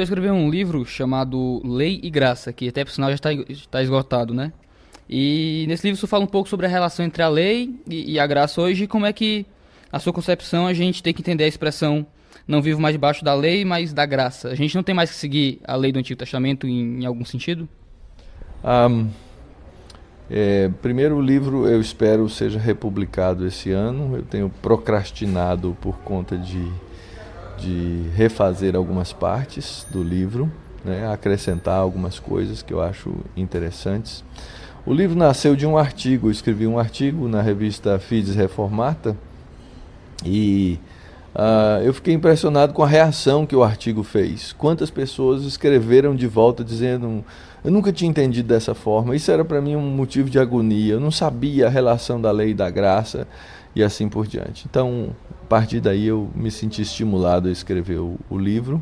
senhor escreveu um livro chamado Lei e Graça, que até por sinal já está esgotado, né? E nesse livro o senhor fala um pouco sobre a relação entre a lei e a graça hoje, e como é que, a sua concepção, a gente tem que entender a expressão não vivo mais debaixo da lei, mas da graça. A gente não tem mais que seguir a lei do Antigo Testamento em algum sentido? Primeiro, o livro eu espero seja republicado esse ano. Eu tenho procrastinado por conta de refazer algumas partes do livro, né, acrescentar algumas coisas que eu acho interessantes. O livro nasceu de um artigo, eu escrevi um artigo na revista Fides Reformata e eu fiquei impressionado com a reação que o artigo fez. Quantas pessoas escreveram de volta dizendo: eu nunca tinha entendido dessa forma, isso era para mim um motivo de agonia, eu não sabia a relação da lei e da graça e assim por diante. Então, a partir daí eu me senti estimulado a escrever o livro.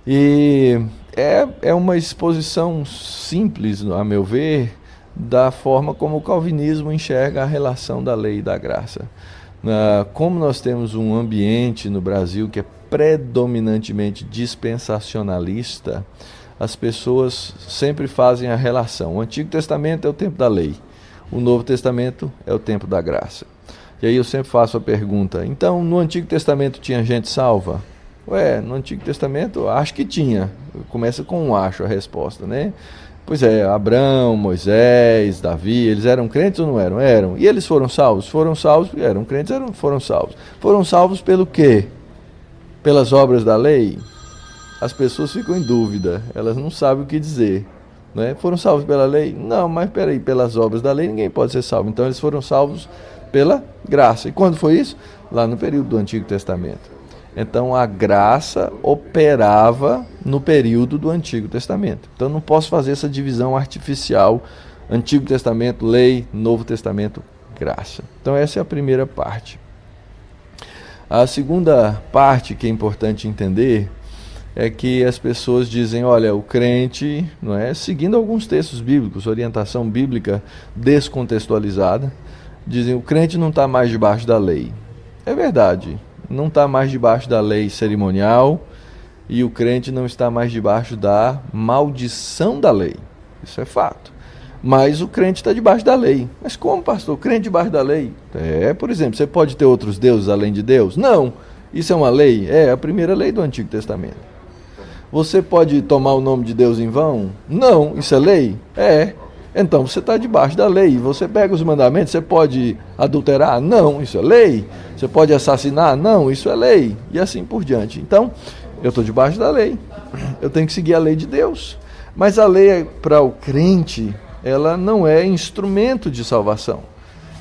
E é uma exposição simples, a meu ver, da forma como o calvinismo enxerga a relação da lei e da graça. Como nós temos um ambiente no Brasil que é predominantemente dispensacionalista, as pessoas sempre fazem a relação. O Antigo Testamento é o tempo da lei, o Novo Testamento é o tempo da graça. E aí eu sempre faço a pergunta: então no Antigo Testamento tinha gente salva? No Antigo Testamento acho que tinha. Começa com um acho a resposta, né? Pois é, Abraão, Moisés, Davi, eles eram crentes ou não eram? Eram. E eles foram salvos? Foram salvos, eram crentes, foram salvos. Foram salvos pelo quê? Pelas obras da lei? As pessoas ficam em dúvida, elas não sabem o que dizer, né? Foram salvos pela lei? Não, mas peraí, pelas obras da lei ninguém pode ser salvo. Então eles foram salvos pela graça. E quando foi isso? Lá no período do Antigo Testamento. Então a graça operava no período do Antigo Testamento. Então não posso fazer essa divisão artificial: Antigo Testamento, lei; Novo Testamento, graça. Então essa é a primeira parte. A segunda parte que é importante entender é que as pessoas dizem: olha, o crente, não é, seguindo alguns textos bíblicos, orientação bíblica descontextualizada, dizem: o crente não está mais debaixo da lei. É verdade, não está mais debaixo da lei cerimonial e o crente não está mais debaixo da maldição da lei. Isso é fato. Mas o crente está debaixo da lei. Mas como, pastor? O crente debaixo da lei? Por exemplo, você pode ter outros deuses além de Deus? Não. Isso é uma lei? É a primeira lei do Antigo Testamento. Você pode tomar o nome de Deus em vão? Não. Isso é lei? É. Então você está debaixo da lei. Você pega os mandamentos, você pode adulterar? Não. Isso é lei. Você pode assassinar? Não. Isso é lei. E assim por diante. Então, eu estou debaixo da lei. Eu tenho que seguir a lei de Deus. Mas a lei para o crente, ela não é instrumento de salvação.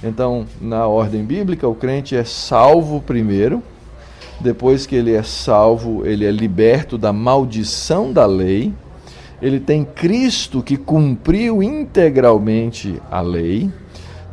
Então, na ordem bíblica, o crente é salvo primeiro. Depois que ele é salvo, ele é liberto da maldição da lei. Ele tem Cristo que cumpriu integralmente a lei.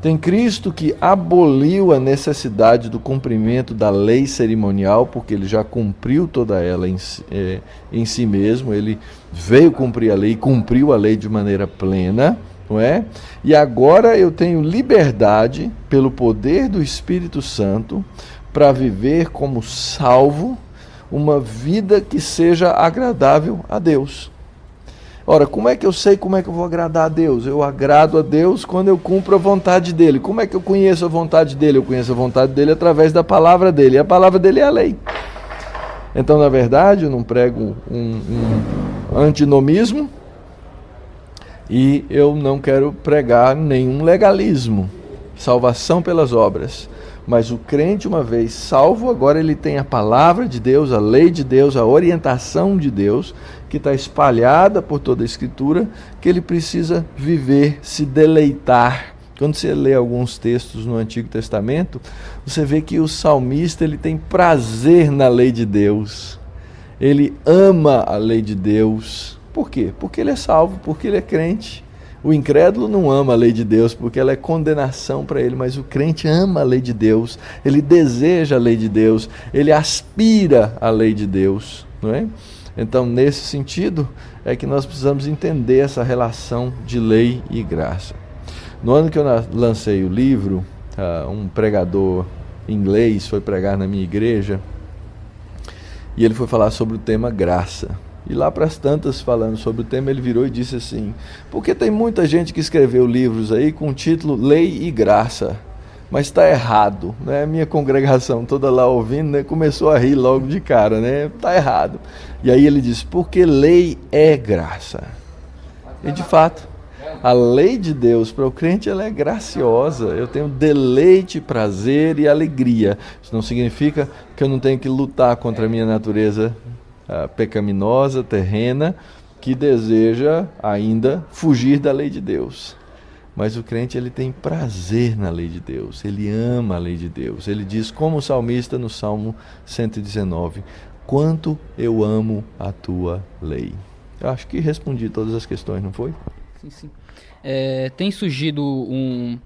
Tem Cristo que aboliu a necessidade do cumprimento da lei cerimonial, porque ele já cumpriu toda ela em si mesmo. Ele veio cumprir a lei e cumpriu a lei de maneira plena, não é? E agora eu tenho liberdade, pelo poder do Espírito Santo, para viver como salvo uma vida que seja agradável a Deus. Ora, como é que eu sei como é que eu vou agradar a Deus? Eu agrado a Deus quando eu cumpro a vontade dEle. Como é que eu conheço a vontade dEle? Eu conheço a vontade dEle através da palavra dEle. E a palavra dEle é a lei. Então, na verdade, eu não prego um antinomismo e eu não quero pregar nenhum legalismo. Salvação pelas obras. Mas o crente, uma vez salvo, agora ele tem a palavra de Deus, a lei de Deus, a orientação de Deus, que está espalhada por toda a Escritura, que ele precisa viver, se deleitar. Quando você lê alguns textos no Antigo Testamento, você vê que o salmista ele tem prazer na lei de Deus. Ele ama a lei de Deus. Por quê? Porque ele é salvo, porque ele é crente. O incrédulo não ama a lei de Deus porque ela é condenação para ele, mas o crente ama a lei de Deus, ele deseja a lei de Deus, ele aspira à lei de Deus, não é? Então, nesse sentido, é que nós precisamos entender essa relação de lei e graça. No ano que eu lancei o livro, um pregador inglês foi pregar na minha igreja e ele foi falar sobre o tema graça. E lá para as tantas, falando sobre o tema, ele virou e disse assim: porque tem muita gente que escreveu livros aí com o título Lei e Graça, mas está errado, né? Minha congregação toda lá ouvindo, né, começou a rir logo de cara, né? Está errado. E aí ele disse: porque lei é graça. E de fato, a lei de Deus para o crente, ela é graciosa. Eu tenho deleite, prazer e alegria. Isso não significa que eu não tenho que lutar contra a minha natureza pecaminosa, terrena, que deseja ainda fugir da lei de Deus. Mas o crente, ele tem prazer na lei de Deus, ele ama a lei de Deus. Ele diz, como o salmista no Salmo 119, quanto eu amo a tua lei. Eu acho que respondi todas as questões, não foi? Sim, sim. Tem surgido um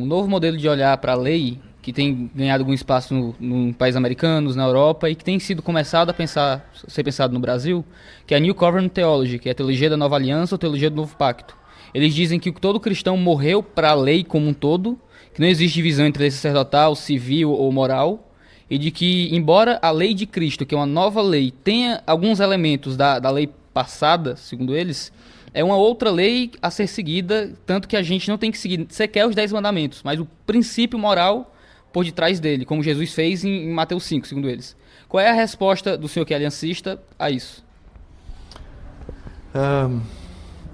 novo modelo de olhar para a lei, que tem ganhado algum espaço no países americanos, na Europa, e que tem sido começado a ser pensado no Brasil, que é a New Covenant Theology, que é a teologia da nova aliança ou teologia do novo pacto. Eles dizem que todo cristão morreu para a lei como um todo, que não existe divisão entre lei sacerdotal, civil ou moral, e de que, embora a lei de Cristo, que é uma nova lei, tenha alguns elementos da lei passada, segundo eles, é uma outra lei a ser seguida, tanto que a gente não tem que seguir sequer os 10 mandamentos, mas o princípio moral por detrás dele, como Jesus fez em Mateus 5, segundo eles. Qual é a resposta do senhor que é aliancista a isso?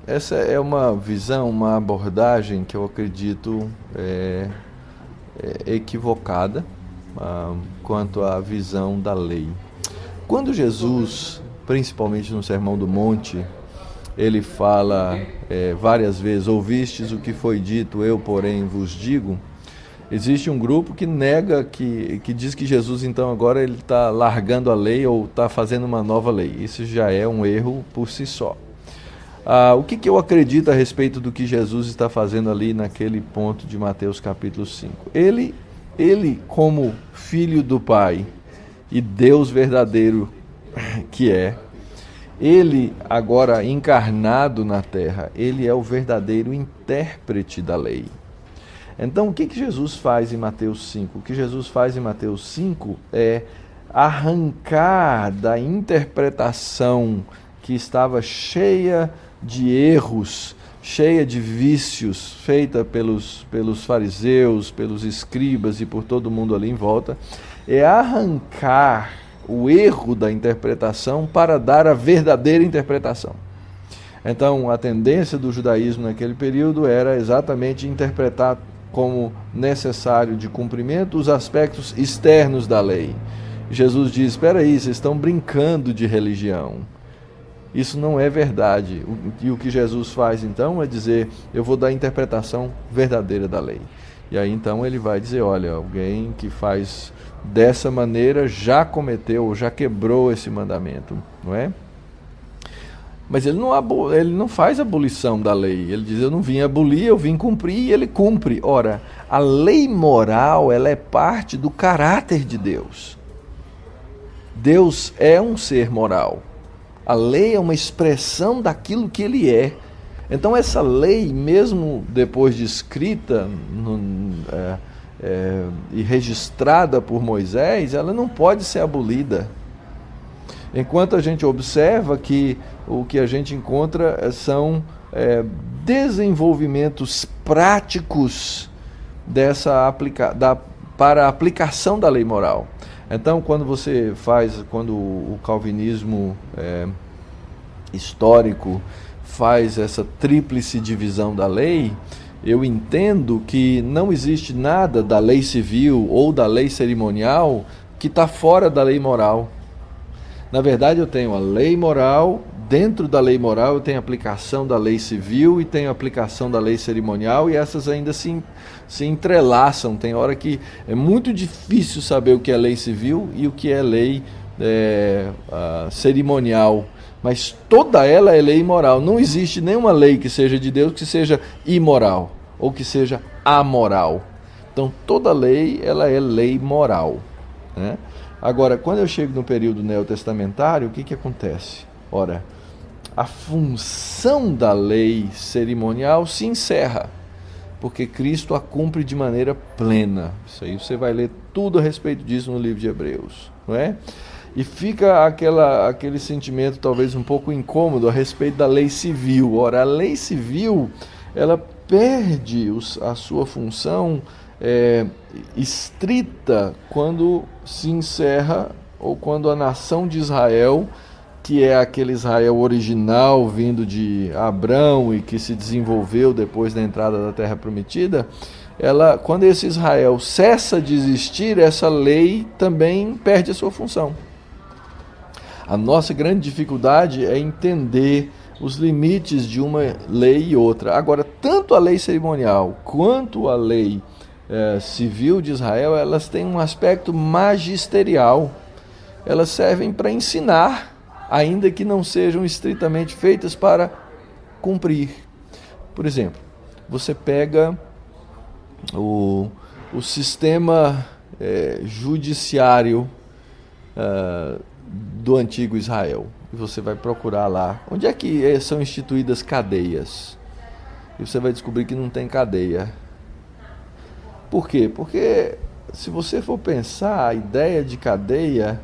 Essa é uma visão, uma abordagem que eu acredito equivocada quanto à visão da lei. Quando Jesus, principalmente no Sermão do Monte, ele fala várias vezes, ouvistes o que foi dito, eu porém vos digo. Existe um grupo que nega, que diz que Jesus então agora ele está largando a lei ou está fazendo uma nova lei. Isso já é um erro por si só. O que eu acredito a respeito do que Jesus está fazendo ali naquele ponto de Mateus capítulo 5? Ele como filho do Pai e Deus verdadeiro que é, ele agora encarnado na terra, ele é o verdadeiro intérprete da lei. Então, o que Jesus faz em Mateus 5? O que Jesus faz em Mateus 5 é arrancar da interpretação que estava cheia de erros, cheia de vícios, feita pelos fariseus, pelos escribas e por todo mundo ali em volta, é arrancar o erro da interpretação para dar a verdadeira interpretação. Então, a tendência do judaísmo naquele período era exatamente interpretar como necessário de cumprimento os aspectos externos da lei. Jesus diz, espera aí, vocês estão brincando de religião. Isso não é verdade. E o que Jesus faz então é dizer, eu vou dar a interpretação verdadeira da lei. E aí então ele vai dizer, olha, alguém que faz dessa maneira já cometeu, já quebrou esse mandamento, não é? Mas ele não faz abolição da lei. Ele diz, eu não vim abolir, eu vim cumprir, e ele cumpre. Ora, a lei moral, ela é parte do caráter de Deus. Deus é um ser moral. A lei é uma expressão daquilo que ele é. Então essa lei, mesmo depois de escrita e registrada por Moisés, ela não pode ser abolida. Enquanto a gente observa que o que a gente encontra são desenvolvimentos práticos para a aplicação da lei moral. Então, quando o calvinismo histórico faz essa tríplice divisão da lei, eu entendo que não existe nada da lei civil ou da lei cerimonial que está fora da lei moral. Na verdade, eu tenho a lei moral, dentro da lei moral eu tenho a aplicação da lei civil e tenho a aplicação da lei cerimonial, e essas ainda se entrelaçam. Tem hora que é muito difícil saber o que é lei civil e o que é lei cerimonial, mas toda ela é lei moral. Não existe nenhuma lei que seja de Deus que seja imoral ou que seja amoral. Então toda lei, ela é lei moral, né? Agora, quando eu chego no período neotestamentário, o que acontece? Ora, a função da lei cerimonial se encerra, porque Cristo a cumpre de maneira plena. Isso aí você vai ler tudo a respeito disso no livro de Hebreus, não é? E fica aquele sentimento talvez um pouco incômodo a respeito da lei civil. Ora, a lei civil, ela perde a sua função estrita quando se encerra, ou quando a nação de Israel, que é aquele Israel original vindo de Abrão e que se desenvolveu depois da entrada da Terra Prometida, quando esse Israel cessa de existir, essa lei também perde a sua função. A nossa grande dificuldade é entender os limites de uma lei e outra. Agora, tanto a lei cerimonial quanto a lei civil de Israel, elas têm um aspecto magisterial. Elas servem para ensinar, ainda que não sejam estritamente feitas para cumprir. Por exemplo, você pega o sistema judiciário do antigo Israel, e você vai procurar lá onde é que são instituídas cadeias, e você vai descobrir que não tem cadeia. Por quê? Porque se você for pensar, a ideia de cadeia,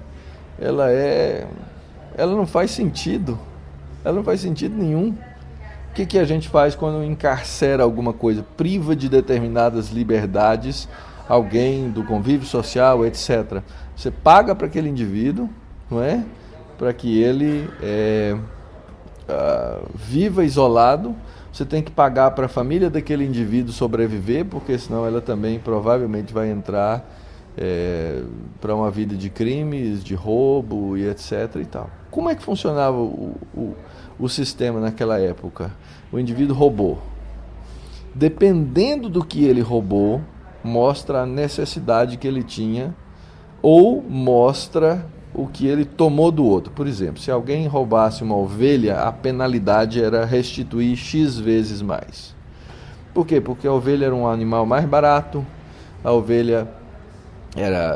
ela não faz sentido. Ela não faz sentido nenhum. O que a gente faz quando encarcera alguma coisa, priva de determinadas liberdades alguém do convívio social, etc. Você paga para aquele indivíduo, não é? Para que ele viva isolado. Você tem que pagar para a família daquele indivíduo sobreviver, porque senão ela também provavelmente vai entrar para uma vida de crimes, de roubo e etc. e tal. Como é que funcionava o sistema naquela época? O indivíduo roubou. Dependendo do que ele roubou, mostra a necessidade que ele tinha ou mostra o que ele tomou do outro. Por exemplo, se alguém roubasse uma ovelha, a penalidade era restituir X vezes mais. Por quê? Porque a ovelha era um animal mais barato, a ovelha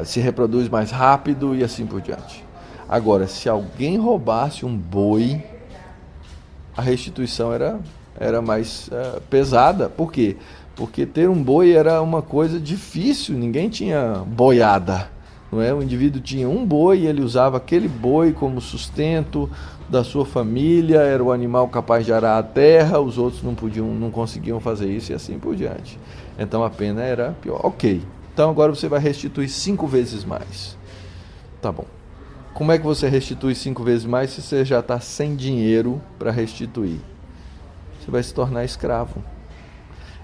se reproduz mais rápido e assim por diante. Agora, se alguém roubasse um boi, a restituição era mais pesada. Por quê? Porque ter um boi era uma coisa difícil, ninguém tinha boiada. Não é? O indivíduo tinha um boi e ele usava aquele boi como sustento da sua família, era o animal capaz de arar a terra, os outros não conseguiam fazer isso e assim por diante. Então a pena era pior. Ok, então agora você vai restituir 5 vezes mais. Tá bom. Como é que você restitui 5 vezes mais se você já está sem dinheiro para restituir? Você vai se tornar escravo.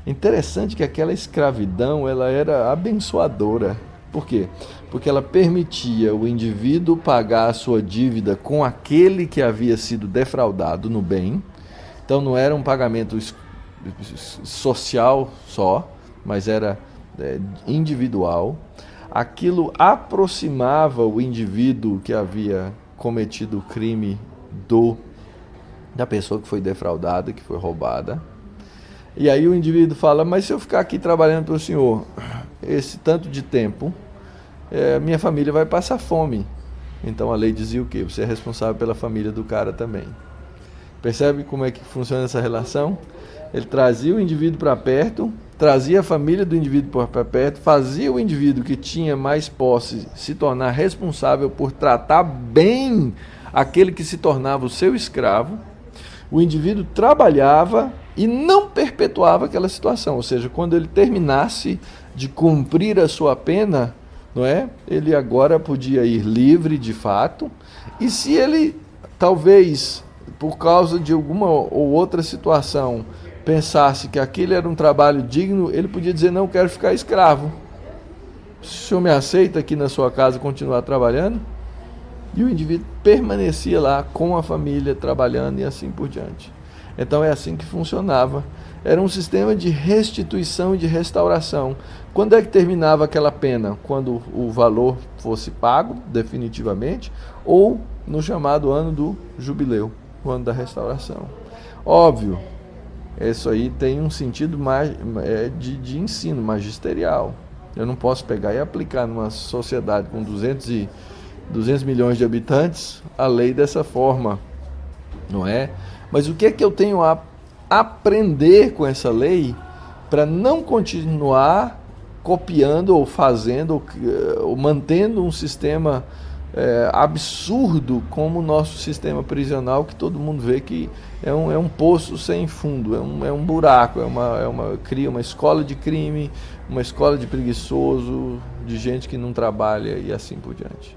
Interessante que aquela escravidão ela era abençoadora. Por quê? Porque ela permitia o indivíduo pagar a sua dívida com aquele que havia sido defraudado no bem. Então não era um pagamento social só, mas era individual. Aquilo aproximava o indivíduo que havia cometido o crime da pessoa que foi defraudada, que foi roubada. E aí o indivíduo fala, mas se eu ficar aqui trabalhando para o senhor esse tanto de tempo, minha família vai passar fome. Então a lei dizia o quê? Você é responsável pela família do cara também. Percebe como é que funciona essa relação? Ele trazia o indivíduo para perto, trazia a família do indivíduo para perto, fazia o indivíduo que tinha mais posse se tornar responsável por tratar bem aquele que se tornava o seu escravo. O indivíduo trabalhava e não perpetuava aquela situação, ou seja, quando ele terminasse de cumprir a sua pena, não é? Ele agora podia ir livre de fato, e se ele talvez por causa de alguma ou outra situação pensasse que aquele era um trabalho digno, ele podia dizer, não quero ficar escravo, o senhor me aceita aqui na sua casa continuar trabalhando? E o indivíduo permanecia lá com a família trabalhando e assim por diante. Então é assim que funcionava. Era um sistema de restituição e de restauração. Quando é que terminava aquela pena? Quando o valor fosse pago definitivamente, ou no chamado ano do jubileu, o ano da restauração. Óbvio, isso aí tem um sentido de ensino magisterial. Eu não posso pegar e aplicar numa sociedade com 200 milhões de habitantes a lei dessa forma, não é? Mas o que é que eu tenho a aprender com essa lei para não continuar copiando ou fazendo ou mantendo um sistema absurdo como o nosso sistema prisional, que todo mundo vê que é um poço sem fundo, é um buraco, cria uma escola de crime, uma escola de preguiçoso, de gente que não trabalha e assim por diante.